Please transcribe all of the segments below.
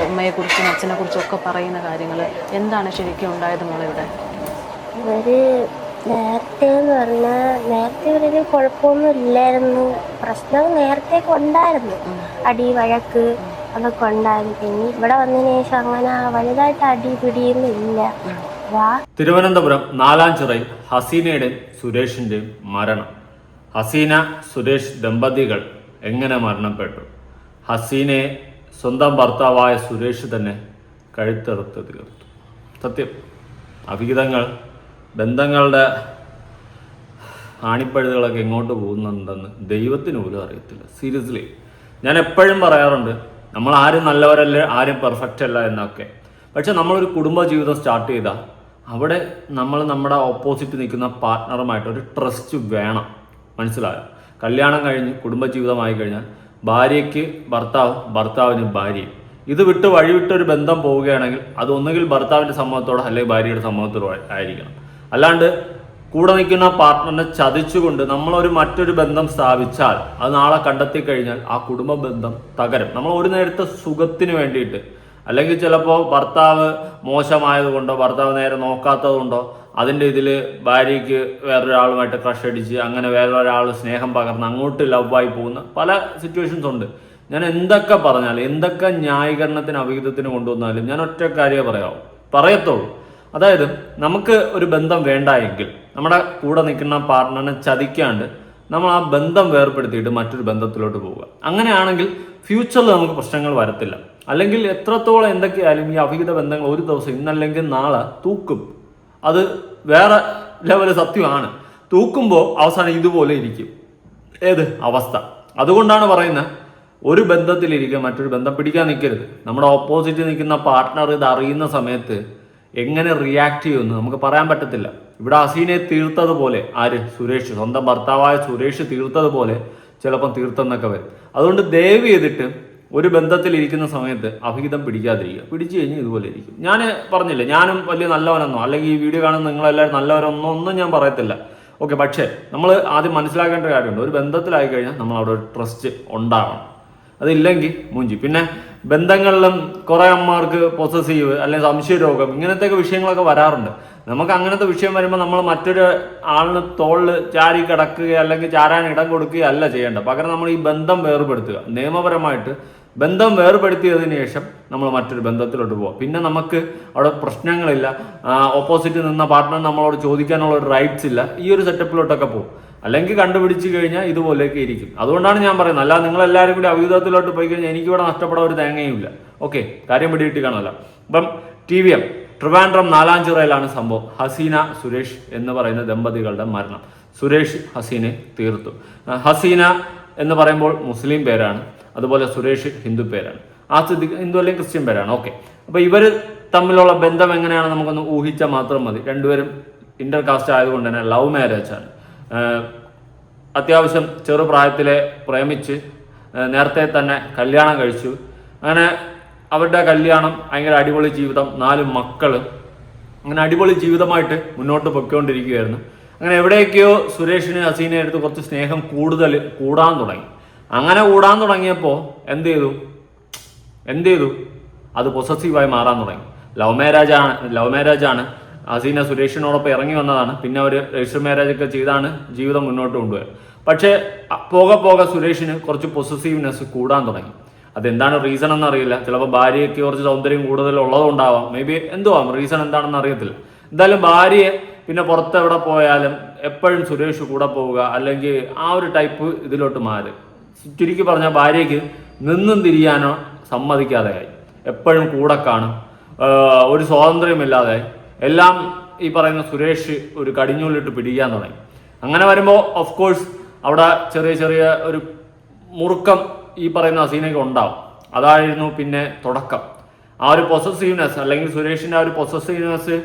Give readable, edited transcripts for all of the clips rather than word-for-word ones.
അമ്മയെക്കുറിച്ചും അച്ഛനെക്കുറിച്ചും ഒക്കെ പറയുന്ന കാര്യങ്ങൾ എന്താണ് ശരിക്കും ഉണ്ടായത് മോളെ ഇവിടെ? നേരത്തെ എന്ന് പറഞ്ഞാൽ നേരത്തെ ഒരു കുഴപ്പമൊന്നും ഇല്ലായിരുന്നു. പ്രശ്നം നേരത്തെ ഉണ്ടായിരുന്നു, അടി വഴക്ക് അതൊക്കെ ഉണ്ടായിരുന്നു. പിന്നെ ഇവിടെ വന്നതിന് ശേഷം അങ്ങനെ വലുതായിട്ട് അടി പിടിയൊന്നും ഇല്ല. തിരുവനന്തപുരം നാലാഞ്ചിറയിൽ ഹസീനയുടെയും സുരേഷിന്റെയും മരണം. ഹസീന സുരേഷ് ദമ്പതികൾ എങ്ങനെ മരണപ്പെട്ടു? ഹസീനയെ സ്വന്തം ഭർത്താവായ സുരേഷ് തന്നെ കഴുത്തറുത്ത് തീർത്തു. സത്യം, അവിഹിതങ്ങൾ, ബന്ധങ്ങളുടെ ആണിപ്പഴുതുകളൊക്കെ എങ്ങോട്ട് പോകുന്നുണ്ടെന്ന് ദൈവത്തിന് പോലും അറിയത്തില്ല. സീരിയസ്ലി, ഞാൻ എപ്പോഴും പറയാറുണ്ട്, നമ്മൾ ആരും നല്ലവരല്ല, ആരും പെർഫെക്റ്റ് അല്ല എന്നൊക്കെ. പക്ഷെ നമ്മളൊരു കുടുംബ ജീവിതം സ്റ്റാർട്ട് ചെയ്താൽ അവിടെ നമ്മൾ നമ്മുടെ ഓപ്പോസിറ്റ് നിൽക്കുന്ന പാർട്ട്ണറുമായിട്ട് ഒരു ട്രസ്റ്റ് വേണം. മനസ്സിലായോ? കല്യാണം കഴിഞ്ഞ് കുടുംബജീവിതമായി കഴിഞ്ഞാൽ ഭാര്യയ്ക്ക് ഭർത്താവ്, ഭർത്താവിന് ഭാര്യയും. ഇത് വിട്ട് വഴിവിട്ടൊരു ബന്ധം പോവുകയാണെങ്കിൽ അത് ഒന്നുകിൽ ഭർത്താവിൻ്റെ സമ്മതത്തോടെ അല്ലെങ്കിൽ ഭാര്യയുടെ സമ്മതത്തോടെ ആയിരിക്കണം. അല്ലാണ്ട് കൂടെ നിൽക്കുന്ന പാർട്ട്ണറിനെ ചതിച്ചുകൊണ്ട് നമ്മളൊരു മറ്റൊരു ബന്ധം സ്ഥാപിച്ചാൽ അത് നാളെ കണ്ടെത്തി കഴിഞ്ഞാൽ ആ കുടുംബ ബന്ധം തകരും. നമ്മൾ ഒരു നേരത്തെ സുഖത്തിന് വേണ്ടിയിട്ട്, അല്ലെങ്കിൽ ചിലപ്പോൾ ഭർത്താവ് മോശമായതുകൊണ്ടോ ഭർത്താവ് നേരെ നോക്കാത്തത് കൊണ്ടോ അതിൻ്റെ ഇതിൽ ഭാര്യയ്ക്ക് വേറൊരാളുമായിട്ട് ക്രഷ് അടിച്ച് അങ്ങനെ വേറൊരാൾ സ്നേഹം പകർന്ന് അങ്ങോട്ട് ലവായി പോകുന്ന പല സിറ്റുവേഷൻസ് ഉണ്ട്. ഞാൻ എന്തൊക്കെ പറഞ്ഞാലും, എന്തൊക്കെ ന്യായീകരണത്തിന് അവിഹിതത്തിന് കൊണ്ടുവന്നാലും ഞാൻ ഒറ്റ കാര്യമേ പറയത്തുള്ളൂ. അതായത് നമുക്ക് ഒരു ബന്ധം വേണ്ട എങ്കിൽ നമ്മുടെ കൂടെ നിൽക്കുന്ന പാർട്ട്ണറിനെ ചതിക്കാണ്ട് നമ്മൾ ആ ബന്ധം വേർപ്പെടുത്തിയിട്ട് മറ്റൊരു ബന്ധത്തിലോട്ട് പോവുക. അങ്ങനെയാണെങ്കിൽ ഫ്യൂച്ചറിൽ നമുക്ക് പ്രശ്നങ്ങൾ വരത്തില്ല. അല്ലെങ്കിൽ എത്രത്തോളം എന്തൊക്കെയായാലും ഈ അവിഹിത ബന്ധങ്ങൾ ഒരു ദിവസം ഇന്നല്ലെങ്കിൽ നാളെ തൂക്കും. അത് വേറെ ലെവല് സത്യമാണ്. തൂക്കുമ്പോൾ അവസാനം ഇതുപോലെ ഇരിക്കും ഏത് അവസ്ഥ. അതുകൊണ്ടാണ് പറയുന്നത്, ഒരു ബന്ധത്തിലിരിക്കുക, മറ്റൊരു ബന്ധം പിടിക്കാൻ നിൽക്കരുത്. നമ്മുടെ ഓപ്പോസിറ്റ് നിൽക്കുന്ന പാർട്ട്ണർ ഇത് അറിയുന്ന സമയത്ത് എങ്ങനെ റിയാക്ട് ചെയ്യുമെന്ന് നമുക്ക് പറയാൻ പറ്റത്തില്ല. ഇവിടെ ഹസീനയെ തീർത്തതുപോലെ സുരേഷ്, സ്വന്തം ഭർത്താവായ സുരേഷ് തീർത്തതുപോലെ ചിലപ്പം തീർത്തെന്നൊക്കെ വരും. അതുകൊണ്ട് ദയവ് ചെയ്തിട്ട് ഒരു ബന്ധത്തിലിരിക്കുന്ന സമയത്ത് അവിഹിതം പിടിക്കാതിരിക്കുക. പിടിച്ചു കഴിഞ്ഞാൽ ഇതുപോലെ ഇരിക്കും. ഞാൻ പറഞ്ഞില്ല, ഞാനും വലിയ നല്ലവനെന്നോ അല്ലെങ്കിൽ ഈ വീഡിയോ കാണുന്ന നിങ്ങളെല്ലാവരും നല്ലവരെന്നോ ഒന്നും ഞാൻ പറയത്തില്ല. ഓക്കെ, പക്ഷേ നമ്മൾ ആദ്യം മനസ്സിലാക്കേണ്ട കാര്യമുണ്ട്, ഒരു ബന്ധത്തിലായി കഴിഞ്ഞാൽ നമ്മൾ അവിടെ ഒരു ട്രസ്റ്റ് ഉണ്ടാവണം. അതില്ലെങ്കിൽ മൂഞ്ചി. പിന്നെ ബന്ധങ്ങളിലും കുറേ അമ്മമാർക്ക് പൊസസീവ് അല്ലെങ്കിൽ സംശയരോഗം ഇങ്ങനത്തെയൊക്കെ വിഷയങ്ങളൊക്കെ വരാറുണ്ട്. നമുക്ക് അങ്ങനത്തെ വിഷയം വരുമ്പോൾ നമ്മൾ മറ്റൊരു ആളിന് തോളിൽ ചാരി കിടക്കുക അല്ലെങ്കിൽ ചാരാൻ ഇടം കൊടുക്കുകയല്ല ചെയ്യേണ്ടത്. പകരം നമ്മൾ ഈ ബന്ധം വേർപെടുത്തുക. നിയമപരമായിട്ട് ബന്ധം വേർപെടുത്തിയതിനു ശേഷം നമ്മൾ മറ്റൊരു ബന്ധത്തിലോട്ട് പോവാം. പിന്നെ നമുക്ക് അവിടെ പ്രശ്നങ്ങളില്ല. ഓപ്പോസിറ്റ് നിന്ന പാർട്ട്ണർ നമ്മളോട് ചോദിക്കാനുള്ള ഒരു റൈറ്റ്സ് ഇല്ല. ഈ ഒരു സെറ്റപ്പിലോട്ടൊക്കെ പോകും. അല്ലെങ്കിൽ കണ്ടുപിടിച്ച് കഴിഞ്ഞാൽ ഇതുപോലെയൊക്കെ ഇരിക്കും. അതുകൊണ്ടാണ് ഞാൻ പറയുന്നത്, അല്ല നിങ്ങളെല്ലാവരും കൂടി അവിഹിതത്തിലോട്ട് പോയി കഴിഞ്ഞാൽ എനിക്കിവിടെ നഷ്ടപ്പെടാൻ ഒരു തേങ്ങയും ഇല്ല. ഓക്കെ, കാര്യം പിടികിട്ടി കാണുമല്ലോ. അപ്പം TVM ട്രിവാൻഡ്രം നാലാഞ്ചിറയിലാണ് സംഭവം. ഹസീന സുരേഷ് എന്ന് പറയുന്ന ദമ്പതികളുടെ മരണം. സുരേഷ് ഹസീനെ തീർത്തു. ഹസീന എന്ന് പറയുമ്പോൾ മുസ്ലിം പേരാണ്, അതുപോലെ സുരേഷ് ഹിന്ദു പേരാണ്. ഹിന്ദു അല്ലെങ്കിൽ ക്രിസ്ത്യൻ പേരാണ്. ഓക്കെ, അപ്പോൾ ഇവർ തമ്മിലുള്ള ബന്ധം എങ്ങനെയാണ് നമുക്കൊന്ന് ഊഹിച്ചാൽ മാത്രം മതി. രണ്ടുപേരും ഇന്റർ കാസ്റ്റ് ആയതുകൊണ്ട് തന്നെ ലവ് മാരേജ് ആണ്. അത്യാവശ്യം ചെറുപ്രായത്തിലെ പ്രേമിച്ച് നേരത്തെ തന്നെ കല്യാണം കഴിച്ചു. അങ്ങനെ അവരുടെ കല്യാണം ഭയങ്കര അടിപൊളി ജീവിതം, 4 മക്കൾ, അങ്ങനെ അടിപൊളി ജീവിതമായിട്ട് മുന്നോട്ട് പൊയ്ക്കൊണ്ടിരിക്കുകയായിരുന്നു. അങ്ങനെ എവിടെയൊക്കെയോ സുരേഷിന് ഹസീനയെ അടുത്ത് കുറച്ച് സ്നേഹം കൂടാൻ തുടങ്ങി. അങ്ങനെ കൂടാൻ തുടങ്ങിയപ്പോൾ എന്ത് ചെയ്തു? അത് പൊസസീവായി മാറാൻ തുടങ്ങി. ലവ് മാരേജ് ആണ്. ഹസീന സുരേഷിനോടൊപ്പം ഇറങ്ങി വന്നതാണ്. പിന്നെ അവർ രജിസ്റ്റർ മാരേജ് ഒക്കെ ചെയ്താണ് ജീവിതം മുന്നോട്ട് കൊണ്ടുപോയത്. പക്ഷേ പോകെ സുരേഷിന് കുറച്ച് പൊസസീവ്നെസ് കൂടാൻ തുടങ്ങി. അതെന്താണ് റീസൺ എന്നറിയില്ല. ചിലപ്പോൾ ഭാര്യയ്ക്ക് കുറച്ച് സൗന്ദര്യം കൂടുതൽ ഉള്ളതുകൊണ്ടാവാം. മേ ബി റീസൺ എന്താണെന്ന് അറിയത്തില്ല. എന്തായാലും ഭാര്യയെ പിന്നെ പുറത്ത് എവിടെ പോയാലും എപ്പോഴും സുരേഷ് കൂടെ പോവുക, അല്ലെങ്കിൽ ആ ഒരു ടൈപ്പ് ഇതിലോട്ട് മാറി. ചുരുക്കി പറഞ്ഞാൽ ഭാര്യയ്ക്ക് നിന്നും തിരിയാനോ സമ്മതിക്കാതെയായി. എപ്പോഴും കൂടെ കാണും, ഒരു സ്വാതന്ത്ര്യമില്ലാതെയായി. എല്ലാം ഈ പറയുന്ന സുരേഷ് ഒരു കടിഞ്ഞൂലിട്ട് പിടിക്കാൻ തുടങ്ങി. അങ്ങനെ വരുമ്പോൾ ഓഫ് കോഴ്സ് അവിടെ ചെറിയ ഒരു മുറുക്കം ഈ പറയുന്ന ഹസീനയ്ക്ക് ഉണ്ടാവും. അതായിരുന്നു പിന്നെ തുടക്കം. ആ ഒരു പൊസസീവ്നെസ് അല്ലെങ്കിൽ സുരേഷിന്റെ ആ ഒരു പൊസസീവ്നെസ്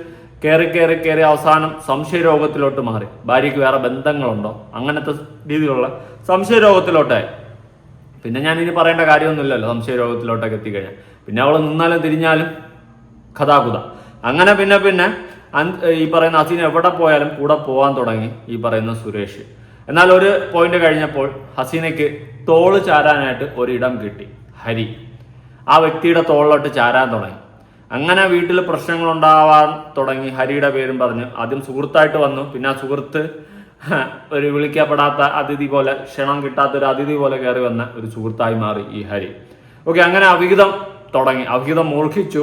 കയറി അവസാനം സംശയരോഗത്തിലോട്ട് മാറി. ഭാര്യയ്ക്ക് വേറെ ബന്ധങ്ങളുണ്ടോ അങ്ങനത്തെ രീതിയിലുള്ള സംശയരോഗത്തിലോട്ടായി. പിന്നെ ഞാൻ ഇനി പറയേണ്ട കാര്യമൊന്നുമില്ലല്ലോ. സംശയരോഗത്തിലോട്ടൊക്കെ എത്തിക്കഴിഞ്ഞാൽ പിന്നെ അവൾ നിന്നാലും തിരിഞ്ഞാലും കഥാകുത. അങ്ങനെ പിന്നെ ഈ പറയുന്ന ഹസീന എവിടെ പോയാലും കൂടെ പോകാൻ തുടങ്ങി ഈ പറയുന്ന സുരേഷ്. എന്നാൽ ഒരു പോയിന്റ് കഴിഞ്ഞപ്പോൾ ഹസീനയ്ക്ക് തോള് ചാരാനായിട്ട് ഒരിടം കിട്ടി, ഹരി. ആ വ്യക്തിയുടെ തോളിലോട്ട് ചാരാൻ തുടങ്ങി. അങ്ങനെ വീട്ടിൽ പ്രശ്നങ്ങൾ ഉണ്ടാവാൻ തുടങ്ങി. ഹരിയുടെ പേരും പറഞ്ഞ് ആദ്യം സുഹൃത്തായിട്ട് വന്നു. പിന്നെ ആ സുഹൃത്ത് ഒരു വിളിക്കപ്പെടാത്ത അതിഥി പോലെ, ക്ഷണം കിട്ടാത്ത ഒരു അതിഥി പോലെ കയറി വന്ന ഒരു സുഹൃത്തായി മാറി ഈ ഹരി. ഓക്കെ, അങ്ങനെ അവിഹിതം തുടങ്ങി, അവിഹിതം മൂർഖിച്ചു.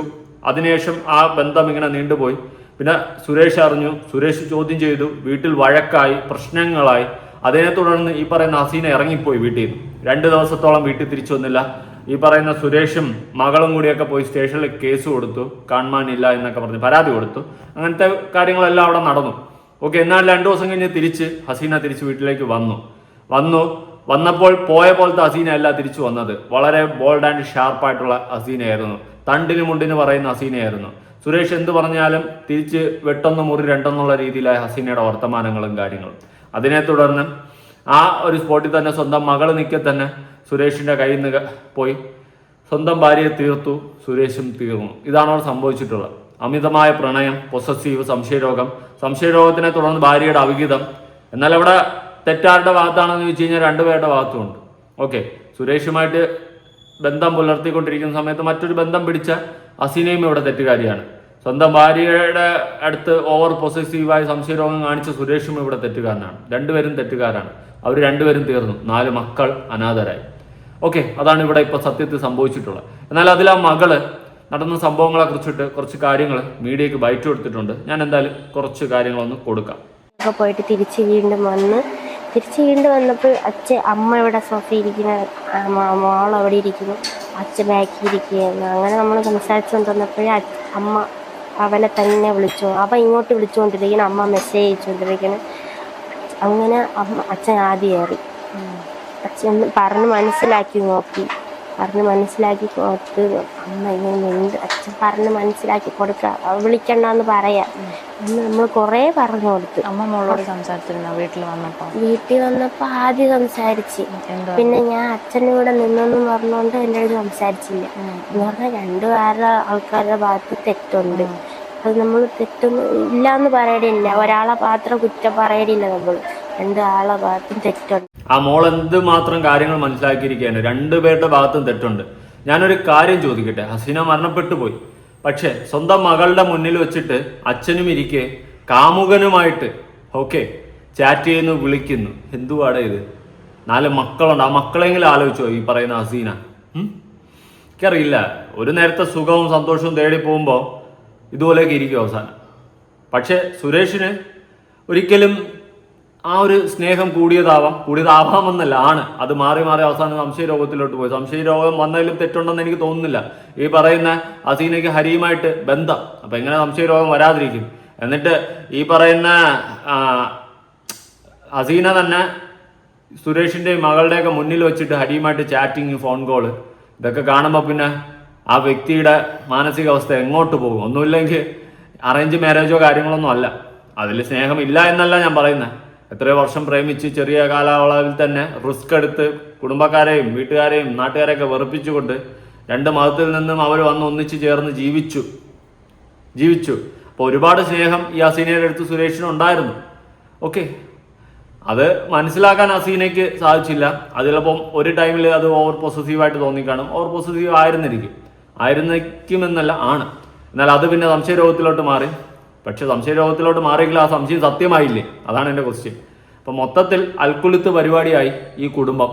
അതിനുശേഷം ആ ബന്ധം ഇങ്ങനെ നീണ്ടുപോയി. പിന്നെ സുരേഷ് അറിഞ്ഞു, സുരേഷ് ചോദ്യം ചെയ്തു, വീട്ടിൽ വഴക്കായി, പ്രശ്നങ്ങളായി. അതിനെ തുടർന്ന് ഈ പറയുന്ന ഹസീന ഇറങ്ങിപ്പോയി വീട്ടിൽ നിന്ന്. 2 ദിവസത്തോളം വീട്ടിൽ തിരിച്ചു വന്നില്ല. ഈ പറയുന്ന സുരേഷും മകളും കൂടിയൊക്കെ പോയി സ്റ്റേഷനിൽ കേസ് കൊടുത്തു, കാണാനില്ല എന്നൊക്കെ പറഞ്ഞ് പരാതി കൊടുത്തു. അങ്ങനത്തെ കാര്യങ്ങളെല്ലാം അവിടെ നടന്നു. ഓക്കെ, എന്നാൽ 2 ദിവസം കഴിഞ്ഞ് ഹസീന തിരിച്ച് വീട്ടിലേക്ക് വന്നപ്പോൾ പോയ പോലത്തെ ഹസീന അല്ല തിരിച്ചു വന്നത്. വളരെ ബോൾഡ് ആൻഡ് ഷാർപ്പായിട്ടുള്ള ഹസീനയായിരുന്നു. തണ്ടിന് മുണ്ടിന് പറയുന്ന ഹസീനയായിരുന്നു. സുരേഷ് എന്ത് പറഞ്ഞാലും തിരിച്ച് വെട്ടൊന്ന് മുറി രണ്ടെന്നുള്ള രീതിയിലായ ഹസീനയുടെ വർത്തമാനങ്ങളും കാര്യങ്ങളും. അതിനെ തുടർന്ന് ആ ഒരു സ്പോട്ടിൽ തന്നെ സ്വന്തം മകൾ നിൽക്കെ തന്നെ സുരേഷിന്റെ കയ്യിൽ നിന്ന് പോയി സ്വന്തം ഭാര്യയെ തീർത്തു. സുരേഷും തീർന്നു. ഇതാണ് അവിടെ സംഭവിച്ചിട്ടുള്ളത്. അമിതമായ പ്രണയം, പൊസസീവ്, സംശയരോഗത്തിനെ തുടർന്ന് ഭാര്യയുടെ അവിഹിതം. എന്നാൽ അവിടെ തെറ്റാരുടെ ഭാഗത്താണെന്ന് ചോദിച്ചു കഴിഞ്ഞാൽ 2 പേരുടെ ഭാഗത്തുമുണ്ട്. ഓക്കെ, സുരേഷുമായിട്ട് ബന്ധം പുലർത്തിക്കൊണ്ടിരിക്കുന്ന സമയത്ത് മറ്റൊരു ബന്ധം പിടിച്ച ഹസീനയും ഇവിടെ തെറ്റുകാരിയാണ്. സ്വന്തം ഭാര്യയുടെ അടുത്ത് ഓവർ പൊസസീവായി സംശയരോഗം കാണിച്ച സുരേഷും ഇവിടെ തെറ്റുകാരനാണ്. 2 പേരും തെറ്റുകാരാണ്. അവർ 2 പേരും തീർന്നു. 4 മക്കൾ അനാഥരായി. ഓക്കെ, അതാണ് ഇവിടെ ഇപ്പൊ സത്യത്തിൽ സംഭവിച്ചിട്ടുള്ളത്. എന്നാൽ അതിൽ ആ മകള് നടന്ന സംഭവങ്ങളെ കുറിച്ചിട്ട് കുറച്ച് കാര്യങ്ങൾ മീഡിയക്ക് ബൈറ്റ് കൊടുത്തിട്ടുണ്ട്. ഞാൻ എന്തായാലും കുറച്ച് കാര്യങ്ങളൊന്ന് കൊടുക്കാം. പോയിട്ട് തിരിച്ച് വീണ്ടും വന്നപ്പോൾ അമ്മ ഇവിടെ സോഫയിൽ ഇരിക്കുന്ന, മോൾ അവിടെ ഇരിക്കുന്നു, അച്ഛൻ ബാക്കി ഇരിക്കുകയായിരുന്നു. അങ്ങനെ നമ്മൾ സംസാരിച്ചുകൊണ്ടിരുന്നപ്പോഴേ അമ്മ അവനെ തന്നെ അവൻ ഇങ്ങോട്ട് വിളിച്ചുകൊണ്ടിരിക്കണം, അമ്മ മെസ്സേജ് അയച്ചുകൊണ്ടിരിക്കണം. അങ്ങനെ അച്ഛൻ ആദ്യം കയറി. അച്ഛൻ പറഞ്ഞ് മനസ്സിലാക്കി നോക്കി അമ്മ ഇങ്ങനെ അച്ഛൻ പറഞ്ഞ് മനസ്സിലാക്കി കൊടുക്കുക, വിളിക്കണ്ടെന്ന് പറയാം എന്ന് നമ്മൾ കുറേ പറഞ്ഞു കൊടുത്തു. അമ്മ മോളോട് സംസാരിച്ചിരുന്നു വീട്ടിൽ വന്നപ്പോൾ ആദ്യം സംസാരിച്ച്. പിന്നെ ഞാൻ അച്ഛൻ്റെ കൂടെ നിന്നെന്നും പറഞ്ഞുകൊണ്ട് എൻ്റെ അടുത്ത് സംസാരിച്ചില്ല. എന്ന് പറഞ്ഞാൽ 2 ആൾക്കാരുടെ ഭാഗത്ത് തെറ്റുണ്ട്. അത് നമ്മൾ തെറ്റൊന്നും ഇല്ലാന്ന് പറയടില്ല, ഒരാളെ മാത്രം കുറ്റം പറയടില്ല. നമ്മൾ 2 ആളെ ഭാഗത്തും തെറ്റുണ്ട്. ആ മോൾ എന്ത് മാത്രം കാര്യങ്ങൾ മനസ്സിലാക്കിയിരിക്കുകയാണ്. 2 പേരുടെ ഭാഗത്തും തെറ്റുണ്ട്. ഞാനൊരു കാര്യം ചോദിക്കട്ടെ. ഹസീന മരണപ്പെട്ടു പോയി. പക്ഷെ സ്വന്തം മകളുടെ മുന്നിൽ വെച്ചിട്ട് അച്ഛനും ഇരിക്കെ കാമുകനുമായിട്ട് ചാറ്റ് ചെയ്യുന്നു, വിളിക്കുന്നു. എന്തുവാടെ ഇത്? 4 മക്കളുണ്ട്. ആ മക്കളെങ്കിലും ആലോചിച്ചോ ഈ പറയുന്ന ഹസീന? എനിക്കറിയില്ല. ഒരു നേരത്തെ സുഖവും സന്തോഷവും തേടി പോകുമ്പോൾ ഇതുപോലെയൊക്കെ ഇരിക്കും അവസാനം. പക്ഷെ സുരേഷിന് ഒരിക്കലും ആ ഒരു സ്നേഹം കൂടിയതാവാമെന്നല്ല, ആണ്. അത് മാറി അവസാനം സംശയരോഗത്തിലോട്ട് പോയി. സംശയരോഗം വന്നതിലും തെറ്റുണ്ടെന്ന് എനിക്ക് തോന്നുന്നില്ല. ഈ പറയുന്ന ഹസീനയ്ക്ക് ഹരിയുമായിട്ട് ബന്ധം. അപ്പൊ എങ്ങനെ സംശയരോഗം വരാതിരിക്കും? എന്നിട്ട് ഈ പറയുന്ന ഹസീന തന്നെ സുരേഷിന്റെയും മകളുടെയൊക്കെ മുന്നിൽ വെച്ചിട്ട് ഹരിയുമായിട്ട് ചാറ്റിങ്, ഫോൺ കോള്, ഇതൊക്കെ കാണുമ്പോൾ പിന്നെ ആ വ്യക്തിയുടെ മാനസികാവസ്ഥ എങ്ങോട്ട് പോകും? ഒന്നുമില്ലെങ്കിൽ അറേഞ്ച് മാരേജോ കാര്യങ്ങളൊന്നും അല്ല. അതിൽ സ്നേഹമില്ല എന്നല്ല ഞാൻ പറയുന്നത്. എത്രയോ വർഷം പ്രേമിച്ച് ചെറിയ കാലയളവിൽ തന്നെ റിസ്ക് എടുത്ത് കുടുംബക്കാരെയും വീട്ടുകാരെയും നാട്ടുകാരെയൊക്കെ വെറുപ്പിച്ചുകൊണ്ട് 2 മതത്തിൽ നിന്നും അവർ വന്ന് ഒന്നിച്ച് ചേർന്ന് ജീവിച്ചു. അപ്പോൾ ഒരുപാട് സ്നേഹം ഈ ഹസീനയുടെ അടുത്ത് സുരേഷിനുണ്ടായിരുന്നു. ഓക്കെ, അത് മനസ്സിലാക്കാൻ ഹസീനയ്ക്ക് സാധിച്ചില്ല. അത് ചിലപ്പം ഒരു ടൈമിൽ അത് ഓവർ പൊസസീവായിട്ട് തോന്നിക്കാണും. ഓവർ പൊസസീവ് ആയിരുന്നിരിക്കുമെന്നല്ല, ആണ്. എന്നാൽ അത് പിന്നെ സംശയരോഗത്തിലോട്ട് മാറി. പക്ഷെ സംശയരോഗത്തിലോട്ട് മാറിയെങ്കിൽ ആ സംശയം സത്യമായില്ലേ? അതാണ് എൻ്റെ ക്വസ്റ്റ്യൻ. അപ്പം മൊത്തത്തിൽ അൽക്കുലിത്ത് പരിപാടിയായി ഈ കുടുംബം.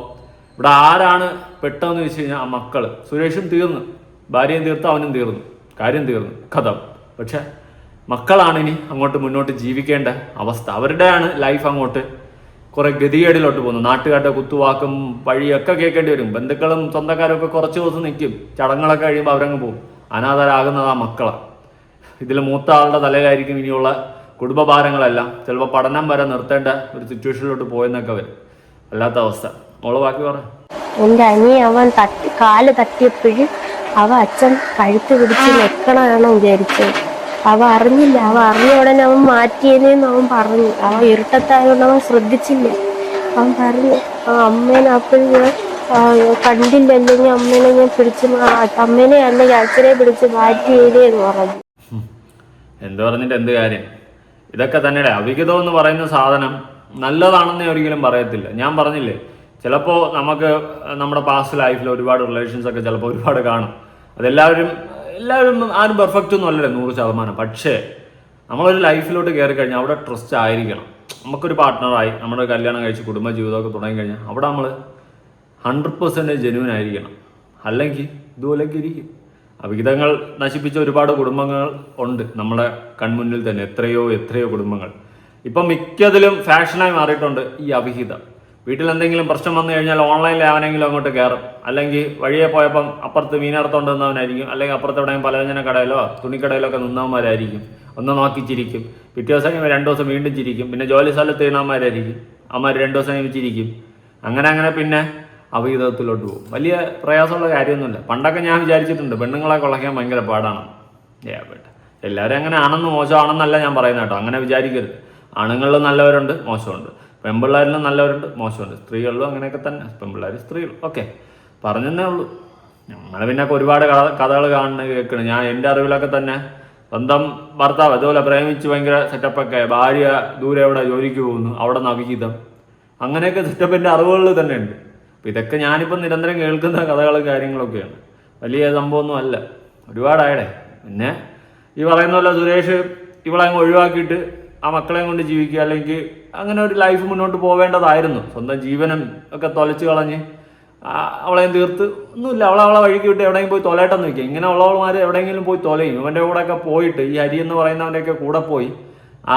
ഇവിടെ ആരാണ് പെട്ടെന്ന് വെച്ച് കഴിഞ്ഞാൽ ആ മക്കള്. സുരേഷും തീർന്നു, ഭാര്യയും തീർത്ത്, അവനും തീർന്നു, കാര്യം തീർന്നു, കഥ. പക്ഷെ മക്കളാണ് ഇനി അങ്ങോട്ട് മുന്നോട്ട് ജീവിക്കേണ്ട അവസ്ഥ. അവരുടെയാണ് ലൈഫ് അങ്ങോട്ട് കുറെ ഗതികേടിലോട്ട് പോകുന്നു. നാട്ടുകാരുടെ കുത്തുവാക്കും വഴിയൊക്കെ കേൾക്കേണ്ടി വരും. ബന്ധുക്കളും സ്വന്തക്കാരും ഒക്കെ കുറച്ച് ദിവസം നിൽക്കും. ചടങ്ങുകളൊക്കെ കഴിയുമ്പോൾ അവരങ്ങ് പോകും. അനാഥരാകുന്നത് ആ മക്കളാണ്. ഇതിൽ മൂത്ത ആളുടെ തലയിലായിരിക്കും ഇനിയുള്ള കുടുംബഭാരങ്ങളെല്ലാം. ചിലപ്പോൾ പഠനം വരെ നിർത്തേണ്ട ഒരു സിറ്റുവേഷനിലോട്ട് പോയെന്നൊക്കെ വരും. അല്ലാത്ത അവസ്ഥ. മോള് ബാക്കി പറ. എൻ്റെ അവൻ കാല് തട്ടിയപ്പോഴും അച്ഛൻ കഴുത്ത് പിടിച്ച് വെക്കണമെന്ന് വിചാരിച്ചത്. അറിഞ്ഞില്ല. അറിഞ്ഞ ഉടനെ അവൻ മാറ്റിയതെന്ന് അവൻ പറഞ്ഞു. ഇരുട്ടത്തായതുകൊണ്ട് അവൻ ശ്രദ്ധിച്ചില്ല. അവൻ പറഞ്ഞു, അമ്മേനെ അപ്പോഴും കണ്ടില്ല, അല്ലെങ്കിൽ അമ്മേനെ ഞാൻ അമ്മേനെ അല്ലെങ്കിൽ അച്ഛനെ പിടിച്ച് മാറ്റിയതേന്ന് പറഞ്ഞു. എന്ത് പറഞ്ഞിട്ട് എന്ത് കാര്യം? ഇതൊക്കെ തന്നെയുടെ അവിഹിതം എന്ന് പറയുന്ന സാധനം നല്ലതാണെന്ന് ഒരിക്കലും പറയത്തില്ല. ഞാൻ പറഞ്ഞില്ലേ, ചിലപ്പോൾ നമുക്ക് നമ്മുടെ പാസ്റ്റ് ലൈഫിൽ ഒരുപാട് റിലേഷൻസ് ഒക്കെ ചിലപ്പോൾ ഒരുപാട് കാണും. അതെല്ലാവരും ആരും പെർഫെക്റ്റ് ഒന്നും അല്ലല്ലോ 100%. പക്ഷേ നമ്മളൊരു ലൈഫിലോട്ട് കയറി കഴിഞ്ഞാൽ അവിടെ ട്രസ്റ്റ് ആയിരിക്കണം. നമുക്കൊരു പാർട്ട്ണറായി നമ്മുടെ കല്യാണം കഴിച്ച് കുടുംബ ജീവിതമൊക്കെ തുടങ്ങി കഴിഞ്ഞാൽ അവിടെ നമ്മൾ 100% ജെന്യൂൻ ആയിരിക്കണം. അല്ലെങ്കിൽ ഇതുപോലെയൊക്കെ ഇരിക്കും. അവിഹിതങ്ങൾ നശിപ്പിച്ച ഒരുപാട് കുടുംബങ്ങൾ ഉണ്ട് നമ്മുടെ കൺമുന്നിൽ തന്നെ. എത്രയോ കുടുംബങ്ങൾ. ഇപ്പം മിക്കതിലും ഫാഷനായി മാറിയിട്ടുണ്ട് ഈ അവിഹിതം. വീട്ടിൽ എന്തെങ്കിലും പ്രശ്നം വന്നു കഴിഞ്ഞാൽ ഓൺലൈനിൽ അവനെങ്കിലും അങ്ങോട്ട് കയറും. അല്ലെങ്കിൽ വഴിയെ പോയപ്പം അപ്പുറത്ത് മീനർത്തോണ്ട് നിന്നവനായിരിക്കും. അല്ലെങ്കിൽ അപ്പുറത്ത് എവിടെയും പലവ്യഞ്ജന കടയിലോ തുണിക്കടയിലോ ഒക്കെ നിന്നവന്മാരായിരിക്കും. ഒന്ന് നോക്കി ചിരിക്കും. പിറ്റേ ദിവസം 2 ദിവസം വീണ്ടും ചിരിക്കും. പിന്നെ ജോലി സ്ഥലത്ത് ചെയ്യുന്നവന്മാരായിരിക്കും. അവന്മാർ 2 ദിവസം കഴിയുമ്പോൾ ചിരിക്കും. അങ്ങനെ പിന്നെ അവിഹിതത്തിലോട്ട് പോകും. വലിയ പ്രയാസമുള്ള കാര്യമൊന്നുമില്ല. പണ്ടൊക്കെ ഞാൻ വിചാരിച്ചിട്ടുണ്ട് പെണ്ണുങ്ങളെ കൊള്ളയ്ക്കാൻ ഭയങ്കര പാടാണ്. എല്ലാവരും അങ്ങനെ ആണെന്ന് മോശമാണെന്നല്ല ഞാൻ പറയുന്നത് കേട്ടോ. അങ്ങനെ വിചാരിക്കരുത്. ആണുങ്ങളിലും നല്ലവരുണ്ട്, മോശമുണ്ട്. പെൺപിള്ളേരിലും നല്ലവരുണ്ട്, മോശമുണ്ട്. സ്ത്രീകളിലും അങ്ങനെയൊക്കെ തന്നെ. പെൺപിള്ളേർ സ്ത്രീകൾ ഓക്കെ പറഞ്ഞതേ ഉള്ളൂ. ഞങ്ങൾ പിന്നെ ഒരുപാട് കഥകൾ കേൾക്കണം. ഞാൻ എൻ്റെ അറിവിലൊക്കെ തന്നെ സ്വന്തം ഭർത്താവ് അതുപോലെ പ്രേമിച്ച് ഭയങ്കര സെറ്റപ്പൊക്കെ, ഭാര്യ ദൂരെ എവിടെ ജോലിക്ക് പോകുന്നു, അവിടെ നിന്ന് അവിഹിതം, അങ്ങനെയൊക്കെ സെറ്റപ്പിൻ്റെ അറിവുകളിൽ തന്നെ ഉണ്ട്. അപ്പം ഇതൊക്കെ ഞാനിപ്പം നിരന്തരം കേൾക്കുന്ന കഥകളും കാര്യങ്ങളൊക്കെയാണ്. വലിയ സംഭവമൊന്നും അല്ല. ഒരുപാടായടെ. പിന്നെ ഈ പറയുന്ന പോലെ സുരേഷ് ഇവളെ അങ്ങ് ഒഴിവാക്കിയിട്ട് ആ മക്കളെയും കൊണ്ട് ജീവിക്കുക, അല്ലെങ്കിൽ അങ്ങനെ ഒരു ലൈഫ് മുന്നോട്ട് പോവേണ്ടതായിരുന്നു. സ്വന്തം ജീവനം ഒക്കെ തൊലച്ച് കളഞ്ഞ് അവളെയും തീർത്ത് ഒന്നുമില്ല. അവളെ വഴിക്ക് വിട്ട് എവിടെയെങ്കിലും പോയി തൊലയിട്ടെന്ന് വയ്ക്കുക. ഇങ്ങനെ ഉള്ളവന്മാർ എവിടെയെങ്കിലും പോയി തൊലയും. ഇവൻ്റെ കൂടെയൊക്കെ പോയിട്ട് ഈ ഹരി എന്ന് പറയുന്നവൻ്റെയൊക്കെ കൂടെ പോയി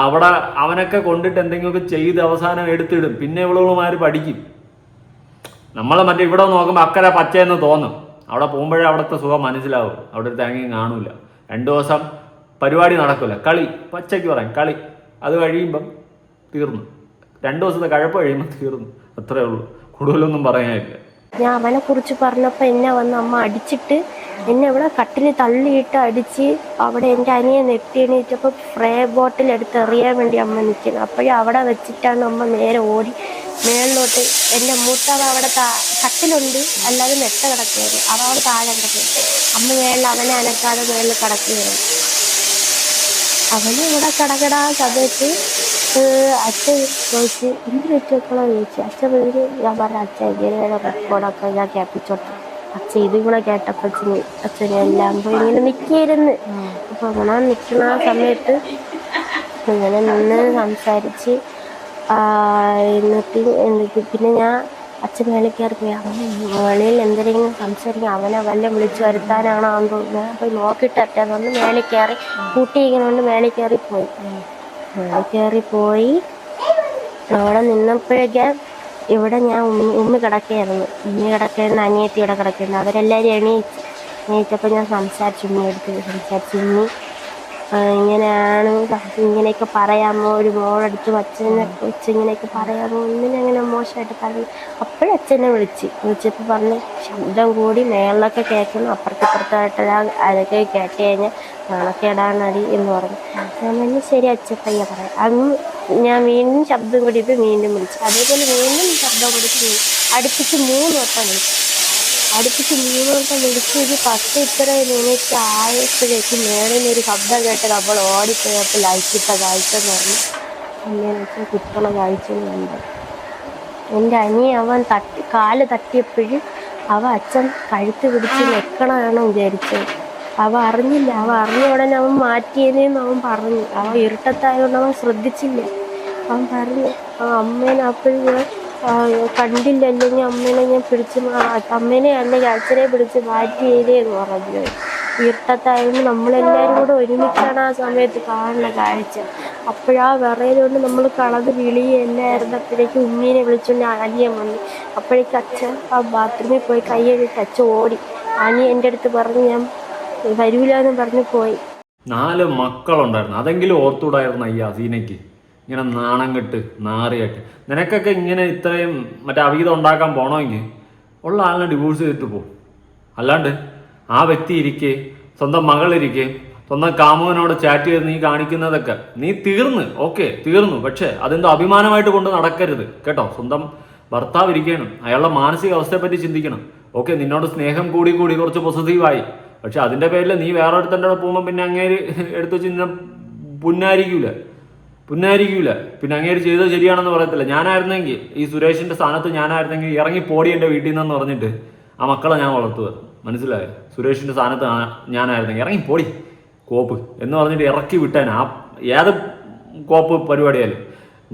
അവിടെ അവനൊക്കെ കൊണ്ടിട്ട് എന്തെങ്കിലുമൊക്കെ ചെയ്ത് അവസാനം എടുത്തിടും. പിന്നെ ഇവളുമാർ പഠിക്കും. നമ്മൾ മറ്റേ ഇവിടെ നോക്കുമ്പോൾ അക്കരെ പച്ചയെന്ന് തോന്നും. അവിടെ പോകുമ്പോഴേ അവിടുത്തെ സുഖം മനസ്സിലാവും. അവിടെ ഒരു തേങ്ങയും കാണൂല. 2 ദിവസം പരിപാടി നടക്കില്ല. കളി, പച്ചയ്ക്ക് പറയാം കളി. അത് കഴിയുമ്പം തീർന്നു. 2 ദിവസത്തെ കഴപ്പ് കഴിയുമ്പോൾ തീർന്നു. അത്രേ ഉള്ളൂ. കൂടുതലൊന്നും പറയാനില്ല. ഞാൻ അവനെ കുറിച്ച് പറഞ്ഞപ്പോൾ എന്നെ വന്ന് അമ്മ അടിച്ചിട്ട് എന്നെ ഇവിടെ കട്ടിൽ തള്ളിയിട്ട് അടിച്ച് അവിടെ എൻ്റെ അനിയെ എണീറ്റപ്പോൾ സ്പ്രേ ബോട്ടിൽ എടുത്ത് എറിയാൻ വേണ്ടി അമ്മ നിൽക്കുന്നത്. അപ്പോഴും അവിടെ വെച്ചിട്ടാണ് അമ്മ നേരെ ഓടി മേളിലോട്ട്. എൻ്റെ മൂത്തവ അവിടെ കട്ടിലുണ്ട്, അല്ലാതെ നെട്ട കിടക്കുകയാണ്. അവ അവിടെ താഴെ കിടക്കുക. അമ്മ മേളിൽ അവനെ അനക്കാതെ മേളിൽ കിടക്കുകയാണ്. അവന് ഇവിടെ കിടക്കടാ സമയത്ത് അച്ഛൻ ചോദിച്ച് എന്ത് പറ്റിയൊക്കെയുള്ള ചോദിച്ചു. അച്ഛൻ വീട് ഞാൻ പറഞ്ഞ അച്ഛൻ ഇങ്ങനെയാണ് റെക്കോർഡൊക്കെ ഞാൻ കേൾപ്പിച്ചോട്ടെ. അച്ഛൻ ഇതും കൂടെ കേട്ടപ്പച്ചന് അച്ഛനെ എല്ലാം പോയി ഇങ്ങനെ നിൽക്കിയിരുന്നു. അപ്പോൾ അങ്ങനെ നിൽക്കുന്ന ആ സമയത്ത് ഇങ്ങനെ നിന്ന് സംസാരിച്ച് എന്നിട്ട് പിന്നെ ഞാൻ അച്ഛൻ മേളിൽ കയറി പോയി. അവൻ വെളിയിൽ എന്തെങ്കിലും സംസാരിക്കും. അവനെ വല്ല വിളിച്ചു വരുത്താനാണോ എന്ന് തോന്നുന്നു. ഞാൻ പോയി നോക്കിയിട്ടെന്ന് പറഞ്ഞ് മേളിൽ കയറി കൂട്ടിയിരിക്കണോണ്ട് മേളിൽ കയറിപ്പോയി. അവിടെ നിന്നപ്പോഴേക്കും ഇവിടെ ഞാൻ ഉമ്മി കിടക്കുകയായിരുന്നു. അനിയത്തി ഇവിടെ കിടക്കുകയായിരുന്നു. അവരെല്ലാവരും എണീറ്റപ്പോൾ ഞാൻ സംസാരിച്ചു. ഉമ്മി ഇങ്ങനെയാണ്, ഇങ്ങനെയൊക്കെ പറയാമോ, ഒരു മോളെടുത്ത് അച്ഛനെ വെച്ച് ഇങ്ങനെയൊക്കെ പറയാമോ, ഇങ്ങനെ അങ്ങനെ മോശമായിട്ട് പറഞ്ഞു. അപ്പോഴച്ഛനെ വിളിച്ചപ്പോൾ പറഞ്ഞ് ശബ്ദം കൂടി മേളിലൊക്കെ കേൾക്കണം, അപ്പുറത്തിപ്പുറത്തായിട്ട് അതൊക്കെ കേട്ട് കഴിഞ്ഞാൽ നാണക്കേടാണടി എന്ന് പറഞ്ഞു. ഞാൻ പറഞ്ഞു ശരി അച്ഛപ്പയ്യ പറയാം. അന്ന് ഞാൻ വീണ്ടും ശബ്ദം കൂടിയിട്ട് വീണ്ടും വിളിച്ചു. അതേപോലെ വീണ്ടും ശബ്ദം കൂടിയിട്ട് അടുപ്പിച്ച് 3 വട്ടം വിളിച്ചു. വിളിച്ചത് 10 ഇത്ര മിനിറ്റ് ആയപ്പോഴേക്ക് മേളിനൊരു ശബ്ദം കേട്ടത് അവൾ ഓടിപ്പോയപ്പോൾ ലൈറ്റിട്ട കാഴ്ച എന്ന് പറഞ്ഞു. അങ്ങനെ വെച്ചാൽ കുത്തണ കാഴ്ച കണ്ടു. എൻ്റെ അവൻ കാല് തട്ടിയപ്പോഴും അച്ഛൻ കഴുത്ത് പിടിച്ച് വെക്കണമെന്നാണ് വിചാരിച്ചത്. അറിഞ്ഞില്ല. അറിഞ്ഞ ഉടനെ അവൻ മാറ്റിയതെന്ന് അവൻ പറഞ്ഞു. ഇരുട്ടത്തായതുകൊണ്ട് അവൻ ശ്രദ്ധിച്ചില്ല. അവൻ പറഞ്ഞു അമ്മേനെ അപ്പോഴും കണ്ടില്ല, അല്ലെങ്കിൽ അമ്മേനെ ഞാൻ അമ്മേനെ അല്ലെങ്കിൽ അച്ഛനെ പിടിച്ച് മാറ്റിയതേ എന്ന് പറഞ്ഞു. ഇരുട്ടത്തായതുകൊണ്ട് നമ്മളെല്ലാവരും കൂടെ ഒരുമിച്ചാണ് ആ സമയത്ത് കാണുന്ന കാഴ്ച. അപ്പോഴാ വിറയതുകൊണ്ട് നമ്മൾ കളത് വിളിയല്ലായിരുന്നപ്പോഴേക്കും ഉമ്മീനെ വിളിച്ചുകൊണ്ട് അനിയൻ വന്നു. അപ്പോഴേക്കും അച്ഛൻ ആ ബാത്റൂമിൽ പോയി കൈയെഴുത്ത് അച്ഛൻ ഓടി. അനി എൻ്റെ അടുത്ത് പറഞ്ഞ് ഞാൻ വരൂല എന്ന് പറഞ്ഞ് പോയി. 4 മക്കളുണ്ടായിരുന്നു. അതെങ്കിലും ഓർത്തൂടായിരുന്നു ഈ അസീനയ്ക്ക്. ഇങ്ങനെ നാണം കെട്ട് നാറിയായിട്ട് നിനക്കൊക്കെ ഇങ്ങനെ ഇത്രയും മറ്റേ അവിഹിതം ഉണ്ടാക്കാൻ പോകണമെങ്കിൽ ഉള്ള ആളിനെ ഡിവോഴ്സ് ചെയ്തിട്ട് പോകും. അല്ലാണ്ട് ആ വ്യക്തി ഇരിക്കെ, സ്വന്തം മകളിരിക്കെ, സ്വന്തം കാമുകനോട് ചാറ്റ് ചെയ്ത് നീ കാണിക്കുന്നതൊക്കെ നീ തീർന്നു. പക്ഷേ അതെന്തോ അഭിമാനമായിട്ട് കൊണ്ട് നടക്കരുത് കേട്ടോ. സ്വന്തം ഭർത്താവ് ഇരിക്കണം, അയാളുടെ മാനസികാവസ്ഥയെപ്പറ്റി ചിന്തിക്കണം. ഓക്കെ, നിന്നോട് സ്നേഹം കൂടി കുറച്ച് പോസിറ്റീവായി. പക്ഷെ അതിൻ്റെ പേരിൽ നീ വേറെ ഒരുത്തൻ്റെ പോകുമ്പോൾ പിന്നെ അങ്ങേര് എടുത്തു വെച്ച് നിന്നെ പുന്നായിരിക്കൂല. പിന്നെ അങ്ങേര് ചെയ്തത് ശരിയാണെന്ന് പറയത്തില്ല. ഞാനായിരുന്നെങ്കിൽ ഈ സുരേഷിൻ്റെ സ്ഥാനത്ത് ഞാനായിരുന്നെങ്കിൽ ഇറങ്ങി പോടി എൻ്റെ വീട്ടിൽ നിന്നെന്ന് പറഞ്ഞിട്ട് ആ മക്കളെ ഞാൻ വളർത്തുമായിരുന്നു. മനസ്സിലായോ? സുരേഷിൻ്റെ സ്ഥാനത്ത് ഞാനായിരുന്നെങ്കിൽ ഇറങ്ങി പോടി കോപ്പ് എന്ന് പറഞ്ഞിട്ട് ഇറക്കി വിട്ടാൻ ഏത് കോപ്പ് പരിപാടിയായാലും.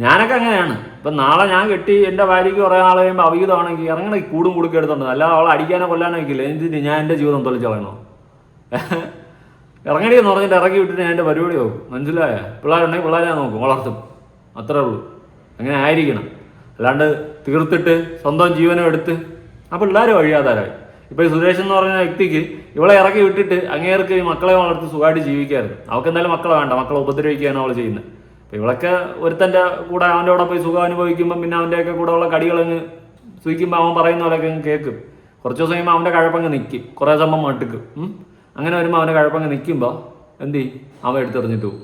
ഞാനൊക്കെ അങ്ങനെയാണ്. ഇപ്പം നാളെ ഞാൻ കെട്ടി എൻ്റെ ഭാര്യയ്ക്ക് കുറേ നാൾ കഴിയുമ്പോൾ അവിഹിതമാണെങ്കിൽ ഇറങ്ങണ കൂടും കുടുക്കി എടുത്തോണ്ട്, അല്ലാതെ അവളെ അടിക്കാനോ കൊല്ലാനോ വയ്ക്കില്ല. എന്തിന് ഞാൻ എൻ്റെ ജീവിതം തൊളിച്ച് കളയണോ? ഇറങ്ങടി എന്ന് പറഞ്ഞിട്ട് ഇറക്കി വിട്ടിട്ട് ഞാൻ എൻ്റെ പരിപാടി നോക്കും. മനസ്സിലായോ? പിള്ളേരുണ്ടെങ്കിൽ പിള്ളേരെ ഞാൻ നോക്കും, വളർത്തും, അത്രേ ഉള്ളൂ. അങ്ങനെ ആയിരിക്കണം. അല്ലാണ്ട് തീർത്തിട്ട് സ്വന്തം ജീവനം എടുത്ത് ആ പിള്ളേർ വഴിയാതാരായി. ഇപ്പോൾ ഈ സുരേഷ് എന്ന് പറഞ്ഞ വ്യക്തിക്ക് ഇവളെ ഇറക്കി വിട്ടിട്ട് അങ്ങേർക്ക് ഈ മക്കളെ വളർത്തി സുഖമായിട്ട് ജീവിക്കായിരുന്നു. അവൾക്ക് എന്തായാലും മക്കളെ വേണ്ട, മക്കളെ ഉപദ്രവിക്കുകയാണ് അവൾ ചെയ്യുന്നത്. അപ്പോൾ ഇവളൊക്കെ ഒരുത്തൻ്റെ കൂടെ അവൻ്റെ കൂടെ പോയി സുഖം അനുഭവിക്കുമ്പം പിന്നെ അവൻ്റെയൊക്കെ കൂടെ ഉള്ള കടികളങ്ങ് സൂഹിക്കുമ്പോൾ അവൻ പറയുന്ന പോലെയൊക്കെ അങ്ങ് കേൾക്കും. കുറച്ച് ദിവസം കഴിയുമ്പോൾ അവൻ്റെ കഴപ്പങ്ങ് നിൽക്കും, കുറേ സമയം മട്ടുക്കും. അങ്ങനെ വരുമ്പോൾ അവൻ്റെ കഴപ്പങ്ങ് നിൽക്കുമ്പോൾ എന്ത് ചെയ്യും? അവൻ എടുത്തെറിഞ്ഞിട്ട് പോകും.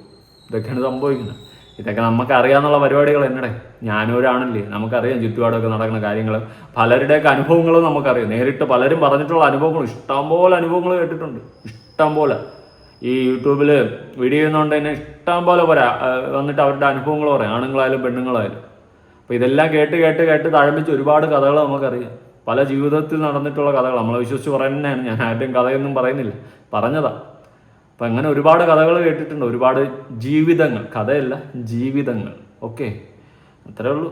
ഇതൊക്കെയാണ് സംഭവിക്കുന്നത്. ഇതൊക്കെ നമുക്കറിയാമെന്നുള്ള പരിപാടികൾ എന്നടേ. ഞാനും ഒരാണല്ലേ, നമുക്കറിയാം ചുറ്റുപാടൊക്കെ നടക്കുന്ന കാര്യങ്ങൾ, പലരുടെയൊക്കെ അനുഭവങ്ങളും നമുക്കറിയാം. നേരിട്ട് പലരും പറഞ്ഞിട്ടുള്ള അനുഭവങ്ങൾ, ഇഷ്ടംപോലെ അനുഭവങ്ങൾ കേട്ടിട്ടുണ്ട്, ഇഷ്ടംപോലെ. ഈ യൂട്യൂബിൽ വീഡിയോ ചെയ്യുന്നതുകൊണ്ട് തന്നെ ഇഷ്ടംപോലെ വന്നിട്ട് അവരുടെ അനുഭവങ്ങൾ പറയാം, ആണുങ്ങളായാലും പെണ്ണുങ്ങളായാലും. അപ്പോൾ ഇതെല്ലാം കേട്ട് കേട്ട് കേട്ട് തഴമ്പിച്ച് ഒരുപാട് കഥകൾ നമുക്കറിയാം. പല ജീവിതത്തിൽ നടന്നിട്ടുള്ള കഥകൾ നമ്മളെ വിശ്വസിച്ച് പറയുന്നതാണ്. ഞാൻ ആരുടെയും കഥയൊന്നും പറയുന്നില്ല, പറഞ്ഞതാ. അപ്പം അങ്ങനെ ഒരുപാട് കഥകൾ കേട്ടിട്ടുണ്ട്, ഒരുപാട് ജീവിതങ്ങൾ, കഥയല്ല ജീവിതങ്ങൾ. ഓക്കെ, അത്രേ ഉള്ളൂ.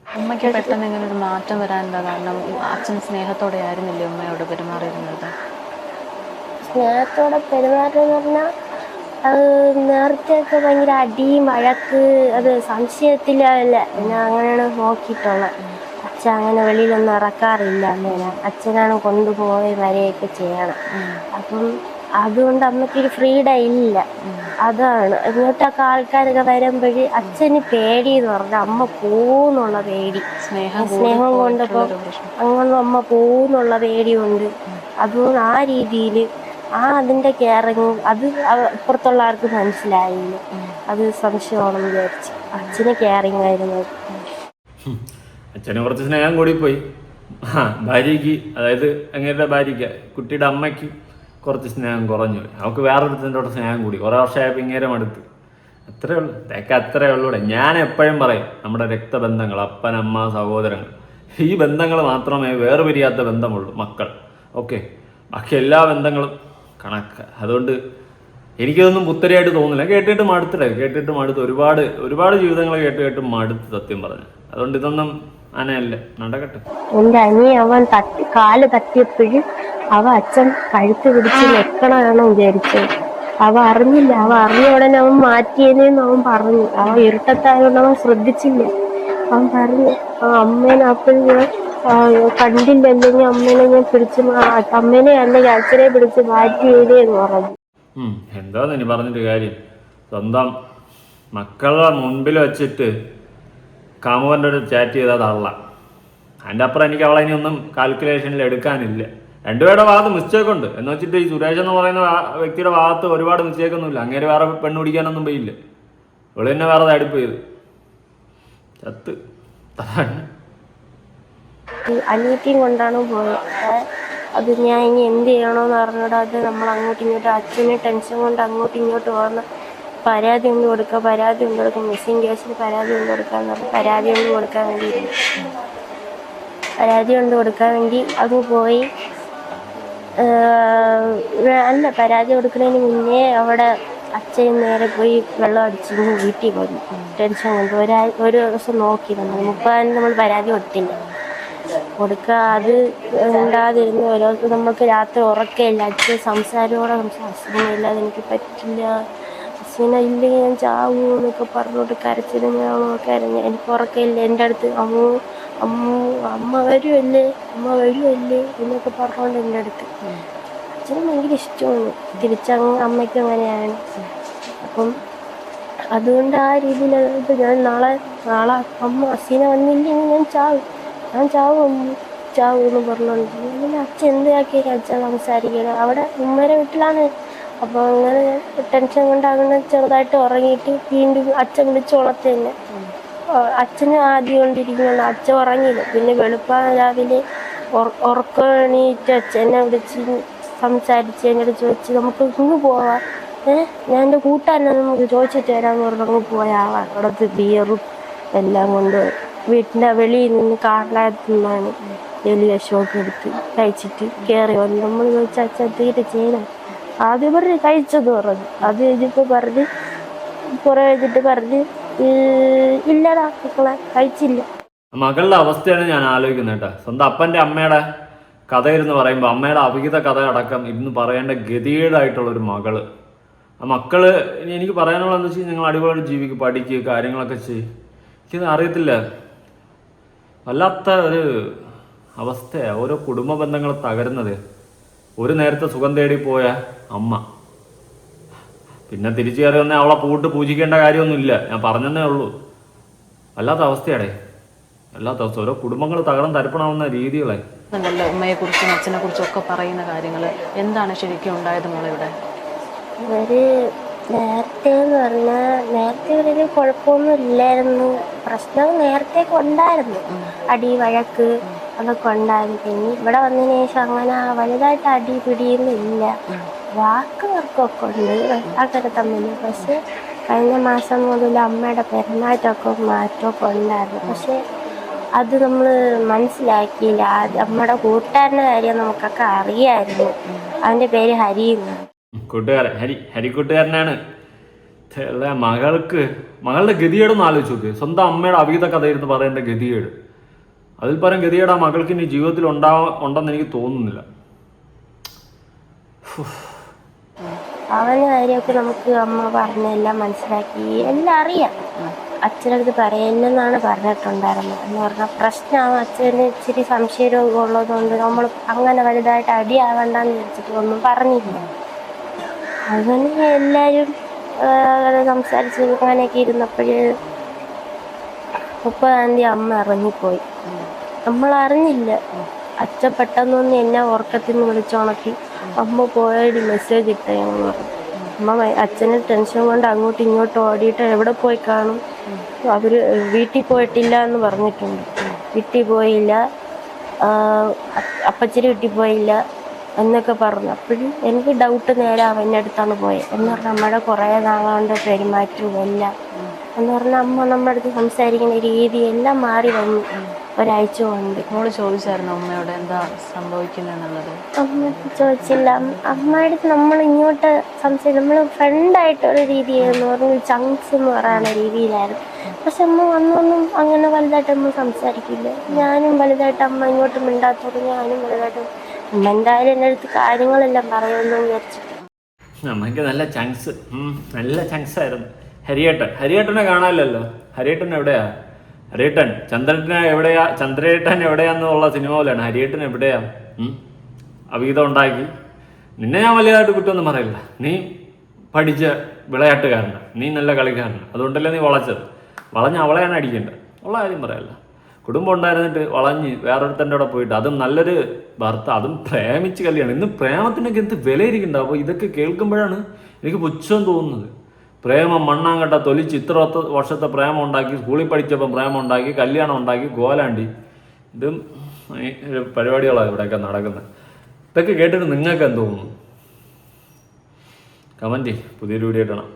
ഉമ്മയ്ക്ക് പെട്ടെന്ന് ഇങ്ങനെ ഒരു മാറ്റം വരാൻ എന്താ കാരണം? അച്ഛൻ സ്നേഹത്തോടെ ആയിരുന്നില്ലേ ഉമ്മയോട് പെരുമാറിയിരുന്നത്? സ്നേഹത്തോടെ പെരുമാറ്റമെന്ന് പറഞ്ഞാൽ അത് നേരത്തെയൊക്കെ ഭയങ്കര അടിയും വഴക്ക്, അത് സംശയത്തിലല്ല ഞാൻ അങ്ങനെയാണ് നോക്കിയിട്ടുള്ളത്. അച്ഛൻ അങ്ങനെ വെളിയിലൊന്നും ഇറക്കാറില്ല അമ്മേനെ. അച്ഛനാണ് കൊണ്ടുപോയി വരെയൊക്കെ ചെയ്യണം. അപ്പം അതുകൊണ്ട് അമ്മയ്ക്കൊരു ഫ്രീഡം ഇല്ല. അതാണ് ഇങ്ങോട്ടൊക്കെ ആൾക്കാരൊക്കെ വരുമ്പോഴേ അച്ഛന് പേടി എന്ന് പറഞ്ഞാൽ അമ്മ പോവുന്നുള്ള പേടി, സ്നേഹം കൊണ്ടിപ്പോൾ അങ്ങനെ അമ്മ പോവുന്നുള്ള പേടിയുണ്ട്. അതുകൊണ്ട് ആ രീതിയിൽ അതിൻ്റെ കെയറിങ് അത് ഇപ്പുറത്തുള്ള ആർക്ക് മനസ്സിലായില്ല. അത് സംശയമാണെന്ന് വിചാരിച്ചു. അച്ഛന് കെയറിങ് ആയിരുന്നു. അച്ഛന് കുറച്ച് സ്നേഹം കൂടിപ്പോയി. ഭാര്യയ്ക്ക്, അതായത് അങ്ങേരുടെ ഭാര്യയ്ക്ക്, കുട്ടിയുടെ അമ്മയ്ക്ക് കുറച്ച് സ്നേഹം കുറഞ്ഞു. അവൾക്ക് വേറൊരുത്തിൻ്റെ സ്നേഹം കൂടി. കുറേ വർഷമായപ്പോൾ ഇങ്ങേരം അടുത്ത്. അത്രേ ഉള്ളൂ, ഇതൊക്കെ അത്രേ ഉള്ളൂടെ. ഞാൻ എപ്പോഴും പറയും, നമ്മുടെ രക്തബന്ധങ്ങൾ, അപ്പൻ, അമ്മ, സഹോദരങ്ങൾ, ഈ ബന്ധങ്ങൾ മാത്രമേ വേർപിരിയാത്ത ബന്ധമുള്ളൂ. മക്കൾ, ഓക്കെ, ബാക്കി എല്ലാ ബന്ധങ്ങളും കണക്ക്. അതുകൊണ്ട് എനിക്കതൊന്നും പുത്തരിയായിട്ട് തോന്നില്ല. കേട്ടിട്ട് മടുത്ത് ഒരുപാട് ജീവിതങ്ങൾ കേട്ട് മടുത്ത്, സത്യം പറഞ്ഞു. അതുകൊണ്ട് ഇതൊന്നും അനയല്ല, നടക്കട്ടെ. എൻ്റെ അവൻ കാല് തട്ടിയപ്പോഴും അച്ഛൻ കഴുത്ത് പിടിച്ച് വെക്കണമെന്ന് വിചാരിച്ചത്. അറിഞ്ഞില്ല. അറിഞ്ഞ ഉടനെ അവൻ മാറ്റിയെന്ന് അവൻ പറഞ്ഞു. ഇരുട്ടത്തായതുകൊണ്ട് അവൻ ശ്രദ്ധിച്ചില്ല. അവൻ പറഞ്ഞു, അമ്മേനെ അപ്പോഴും കണ്ടില്ലെങ്കിൽ അമ്മേനെ ഞാൻ അമ്മേനെ അല്ലെങ്കിൽ അച്ഛനെ പിടിച്ച് മാറ്റിയതേ എന്ന് പറഞ്ഞു. എന്താന്ന് ഇനി പറഞ്ഞിട്ട് കാര്യം? സ്വന്തം മക്കളുടെ മുൻപിൽ വെച്ചിട്ട് കാമുകൻ്റെ ഒരു ചാറ്റ് ചെയ്താൽ തള്ള. അതിൻ്റെ അപ്പുറം എനിക്ക് അവളെ ഇനി ഒന്നും കാൽക്കുലേഷനിൽ എടുക്കാനില്ല. രണ്ടുപേരുടെ ഭാഗത്ത് മിസ്റ്റേക്ക് ഉണ്ട് എന്ന് വെച്ചിട്ട് ഈ സുരേഷ് എന്ന് പറയുന്ന വ്യക്തിയുടെ ഭാഗത്ത് ഒരുപാട് മിസ്റ്റേക്കൊന്നുമില്ല. അങ്ങേര് വേറെ പെണ്ണ് പിടിക്കാനൊന്നും പോയില്ല. ഇവള് തന്നെ വേറെ തടിപ്പ് ചെയ്ത് ചത്ത്. അനിയത്തിയും കൊണ്ടാണ് പോയത്. അത് ഞാൻ ഇനി എന്ത് ചെയ്യണമെന്ന് പറഞ്ഞിട്ട് അത് നമ്മൾ അങ്ങോട്ടും ഇങ്ങോട്ടും അച്ഛന് ടെൻഷൻ കൊണ്ട് അങ്ങോട്ടും ഇങ്ങോട്ട് പോകുന്ന പരാതി കൊണ്ട് കൊടുക്കുക, മിസ്സിംഗ് കേസിൽ പരാതി കൊണ്ട് കൊടുക്കാന്ന് പറഞ്ഞ് പരാതി കൊണ്ട് കൊടുക്കാൻ വേണ്ടി അത് പോയി. അല്ല, പരാതി കൊടുക്കുന്നതിന് മുന്നേ അവിടെ അച്ഛൻ നേരെ പോയി വെള്ളം അടിച്ച് വീട്ടിൽ പോയി. ടെൻഷൻ കൊണ്ട് ഒരു ദിവസം നോക്കി നമ്മൾ നമ്മൾ പരാതി കൊടുക്കുക. അത് ഉണ്ടാതിരുന്നു. ഓരോ ദിവസം നമുക്ക് രാത്രി ഉറക്കമില്ല. അച്ഛൻ സംസാരമോടെ അച്ഛനില്ല, അതെനിക്ക് പറ്റില്ല, അച്ഛനെ ഇല്ലെങ്കിൽ ഞാൻ ചാവൂ എന്നൊക്കെ പറഞ്ഞോട്ട് കരച്ചിലും കരഞ്ഞ് എനിക്ക് ഉറക്കമില്ല. എൻ്റെ അടുത്ത് അമ്മ വരുമല്ലേ എന്നൊക്കെ പറഞ്ഞോണ്ട് എൻ്റെ അടുത്ത്. അച്ഛനും ഭയങ്കര ഇഷ്ടമാണ്. തിരിച്ചങ്ങ് അമ്മയ്ക്കും അങ്ങനെയാണ്. അപ്പം അതുകൊണ്ട് ആ രീതിയിൽ ഞാൻ നാളെ അമ്മ അസീന വന്നില്ലെങ്കിൽ ഞാൻ ചാവും എന്ന് പറഞ്ഞോണ്ട് പിന്നെ അച്ഛൻ എന്താക്കിയാൽ അച്ഛൻ സംസാരിക്കണം. അവിടെ ഉമ്മയുടെ വീട്ടിലാണ്. അപ്പോൾ അങ്ങനെ ടെൻഷൻ കൊണ്ട് അങ്ങനെ ചെറുതായിട്ട് ഉറങ്ങിയിട്ട് വീണ്ടും അച്ഛൻ വിളിച്ച് ഉണർത്തി തന്നെ. അച്ഛന് ആദ്യം കൊണ്ടിരിക്കുന്നുണ്ട്. അച്ഛൻ ഉറങ്ങിയില്ല. പിന്നെ വെളുപ്പാൻ രാവിലെ ഉറക്കണീറ്റ് അച്ഛനെ വിളിച്ച് സംസാരിച്ച് എൻ്റെ അടുത്ത് ചോദിച്ച് നമുക്ക് ഇങ്ങ് പോവാം, ഞാൻ എൻ്റെ കൂട്ടുകാരനെ നമുക്ക് ചോദിച്ചിട്ട് വരാമെന്ന് പറഞ്ഞ് അങ്ങ് പോയ ആളാണ്. അവിടുത്തെ ബിയറും എല്ലാം കൊണ്ട് വീട്ടിൻ്റെ വെളിയിൽ നിന്ന് കാറിനകത്ത് നിന്നാണ് എലി വിഷമൊക്കെ എടുത്ത് കഴിച്ചിട്ട് കയറി വന്നു. നമ്മൾ ചോദിച്ച അച്ഛൻ തീരെ ചെയ്യണം. ആദ്യം പറഞ്ഞ് കഴിച്ചെന്ന് പറഞ്ഞു. അത് കഴിഞ്ഞപ്പോൾ പറഞ്ഞ് കുറെ കഴിഞ്ഞിട്ട് പറഞ്ഞ് ഇല്ലടാ മക്കളെ കഴിച്ചില്ല. മകളുടെ അവസ്ഥയാണ് ഞാൻ ആലോചിക്കുന്നത് കേട്ടോ. സ്വന്തം അപ്പൻ്റെ അമ്മയുടെ കഥ ഇരുന്ന് പറയുമ്പോൾ അമ്മയുടെ അവിഹിത കഥ അടക്കം ഇരുന്ന് പറയേണ്ട ഗതികേടായിട്ടുള്ളൊരു മകള്. ആ മക്കള് എനിക്ക് പറയാനുള്ളത് എന്താ വെച്ചാൽ നിങ്ങൾ അടിപൊളിയായിട്ട് ജീവിക്കുക, പഠിക്കുക, കാര്യങ്ങളൊക്കെ ചെയ്യും. എനിക്കത് അറിയത്തില്ല, വല്ലാത്ത ഒരു അവസ്ഥയാണ് ഓരോ കുടുംബ ബന്ധങ്ങൾ തകരുന്നത്. ഒരു നേരത്തെ സുഖം തേടി പോയ അമ്മ പിന്നെ തിരിച്ചു കയറി വന്നാൽ അവളെ പൂജിക്കേണ്ട കാര്യമൊന്നുമില്ല. ഞാൻ പറഞ്ഞതേ ഉള്ളൂ. വല്ലാത്ത അവസ്ഥയാടേ, വല്ലാത്ത അവസ്ഥ. ഓരോ കുടുംബങ്ങൾ തകർന്ന് തരിപ്പണാവുന്ന രീതികളെ. ഉമ്മയെ കുറിച്ചും അച്ഛനെ കുറിച്ചും ഒക്കെ പറയുന്ന കാര്യങ്ങൾ എന്താണ് ശരിക്കും ഉണ്ടായത് മോളിവിടെ? അവര് നേരത്തെ എന്ന് പറഞ്ഞാൽ നേരത്തെ വലിയ കുഴപ്പമൊന്നും ഇല്ലായിരുന്നു. പ്രശ്നം നേരത്തെ ഉണ്ടായിരുന്നു, അടി വഴക്ക് അതൊക്കെ ഉണ്ടായിരുന്നു. പിന്നെ ഇവിടെ വന്നതിന് ശേഷം അങ്ങനെ വലുതായിട്ട് അടി പിടിയൊന്നും ഇല്ല. വാക്ക് തർക്കമൊക്കെ ഉണ്ട് അങ്ങനെ തമ്മിൽ. പക്ഷെ കഴിഞ്ഞ മാസം മുതൽ അമ്മയുടെ പെരുമാറ്റമൊക്കെ മാറ്റമൊക്കെ ഉണ്ടായിരുന്നു. പക്ഷെ അത് നമ്മൾ മനസ്സിലാക്കിയില്ല. നമ്മുടെ കൂട്ടുകാരൻ്റെ കാര്യം നമുക്കൊക്കെ അറിയായിരുന്നു. അവൻ്റെ പേര് ഹരി എന്നാണ്. കൂട്ടുകാരൻ ഹരിക്കൂട്ടുകാരനാണ്. മകളുടെ ഗതികേടൊന്നും ആലോചിച്ച് നോക്ക്. സ്വന്തം അമ്മയുടെ അവിഹിത കഥയിരുന്ന് പറയേണ്ട ഗതികേട്, അതിൽ പരം ഗതികേട് ആ മകൾക്ക് ഇനി ജീവിതത്തിൽ ഉണ്ടെന്ന് എനിക്ക് തോന്നുന്നില്ല. അവൻ്റെ കാര്യമൊക്കെ നമുക്ക് അമ്മ പറഞ്ഞെല്ലാം മനസ്സിലാക്കി, എല്ലാം അറിയാം. അച്ഛനടുത്ത് പറയെന്നാണ് പറഞ്ഞിട്ടുണ്ടായിരുന്നത്. എന്ന് പറഞ്ഞാൽ പ്രശ്നമാകും. അച്ഛന് ഇച്ചിരി സംശയരോഗം ഉള്ളതുകൊണ്ട് നമ്മൾ അങ്ങനെ വലുതായിട്ട് അടിയാവണ്ടെന്ന് വിചാരിച്ചിട്ട് ഒന്നും പറഞ്ഞില്ല. അങ്ങനെ എല്ലാവരും സംസാരിച്ച് അങ്ങനെയൊക്കെ ഇരുന്നപ്പോഴ് 30-ാം തീയതി അമ്മ ഇറങ്ങിപ്പോയി. നമ്മൾ അറിഞ്ഞില്ല. അച്ഛൻ പെട്ടെന്നൊന്ന് എന്നെ ഉറക്കത്തിൽ നിന്ന് വിളിച്ചുണക്കി അമ്മ പോയൊരു മെസ്സേജ് ഇട്ടേന്ന് പറഞ്ഞു. അമ്മ അച്ഛന് ടെൻഷൻ കൊണ്ട് അങ്ങോട്ടും ഇങ്ങോട്ടും ഓടിയിട്ട് എവിടെ പോയി കാണും. അവർ വീട്ടിൽ പോയിട്ടില്ല എന്ന് പറഞ്ഞിട്ടുണ്ട്. വീട്ടിൽ പോയില്ല, അപ്പച്ചന് വീട്ടിൽ പോയില്ല എന്നൊക്കെ പറഞ്ഞു. അപ്പോഴും എനിക്ക് ഡൗട്ട് നേരെ അവൻ്റെ അടുത്താണ് പോയത്. എന്ന് പറഞ്ഞാൽ നമ്മുടെ കുറേ നാളുകൊണ്ട് പെരുമാറ്റവും എല്ലാം എന്ന് പറഞ്ഞാൽ അമ്മ നമ്മുടെ അടുത്ത് സംസാരിക്കുന്ന രീതി എല്ലാം മാറി വന്നു ഒരാഴ്ച കൊണ്ട്. മോള് ചോദിച്ചായിരുന്നു അമ്മയോട് എന്താ സംഭവിക്കുന്നതെന്നുള്ളത്? അമ്മ ചോദിച്ചില്ല. അമ്മയുടെ അടുത്ത് നമ്മൾ ഇങ്ങോട്ട് നമ്മൾ ഫ്രണ്ടായിട്ടൊരു രീതിയായിരുന്നു. പറഞ്ഞ ചങ്സ് എന്ന് പറയുന്ന രീതിയിലായിരുന്നു. പക്ഷെ അമ്മ വന്നൊന്നും അങ്ങനെ വലുതായിട്ട് അമ്മ സംസാരിക്കില്ല. ഞാനും വലുതായിട്ട് അമ്മ ഇങ്ങോട്ട് മിണ്ടാത്തോട് ഞാനും വലുതായിട്ട് അമ്മ എന്തായാലും എൻ്റെ അടുത്ത് കാര്യങ്ങളെല്ലാം പറയുമെന്ന് വിചാരിച്ചിട്ട്. അമ്മയ്ക്ക് നല്ല ചങ്സ് ആയിരുന്നു. ഹരിയേട്ടനെ കാണാനില്ലല്ലോ. ഹരിയേട്ടൻ എവിടെയാ? ചന്ദ്രേട്ടൻ എവിടെയാന്നുള്ള സിനിമ പോലെയാണ്. ഹരിയേട്ടൻ എവിടെയാ? അവിഹിതം ഉണ്ടാക്കി. നിന്നെ ഞാൻ വലിയതായിട്ട് കുറ്റമൊന്നും പറയില്ല. നീ പഠിച്ച വിളയാട്ടുകാരനാണ്, നീ നല്ല കളിക്കാരനാണ്. അതുകൊണ്ടല്ലേ നീ വളഞ്ഞ് അവളെയാണ് അടിക്കേണ്ടത്. ഉള്ള കാര്യം പറയല്ല. കുടുംബം ഉണ്ടായിരുന്നിട്ട് വളഞ്ഞ് വേറൊരുത്തൻ്റെ കൂടെ പോയിട്ട്, അതും നല്ലൊരു ഭർത്ത, അതും പ്രേമിച്ച് കല്യാണം. ഇന്ന് പ്രേമത്തിനൊക്കെ എന്ത് വിലയിരിക്കുന്നുണ്ട്. അപ്പോൾ ഇതൊക്കെ കേൾക്കുമ്പോഴാണ് എനിക്ക് പുച്ഛം തോന്നുന്നത്. പ്രേമം മണ്ണാങ്കട്ട തൊലിച്ച് ഇത്ര വർഷത്തെ പ്രേമം ഉണ്ടാക്കി, സ്കൂളിൽ പഠിച്ചപ്പം പ്രേമം ഉണ്ടാക്കി, കല്യാണം ഉണ്ടാക്കി, ഗോലാണ്ടി. ഇതും പരിപാടികളാണ് ഇവിടെയൊക്കെ നടക്കുന്നത്. ഇതൊക്കെ കേട്ടിട്ട് നിങ്ങൾക്ക് എന്ത് തോന്നുന്നു? കമൻറ്റ്. പുതിയൊരു വീഡിയോ ഇടണം.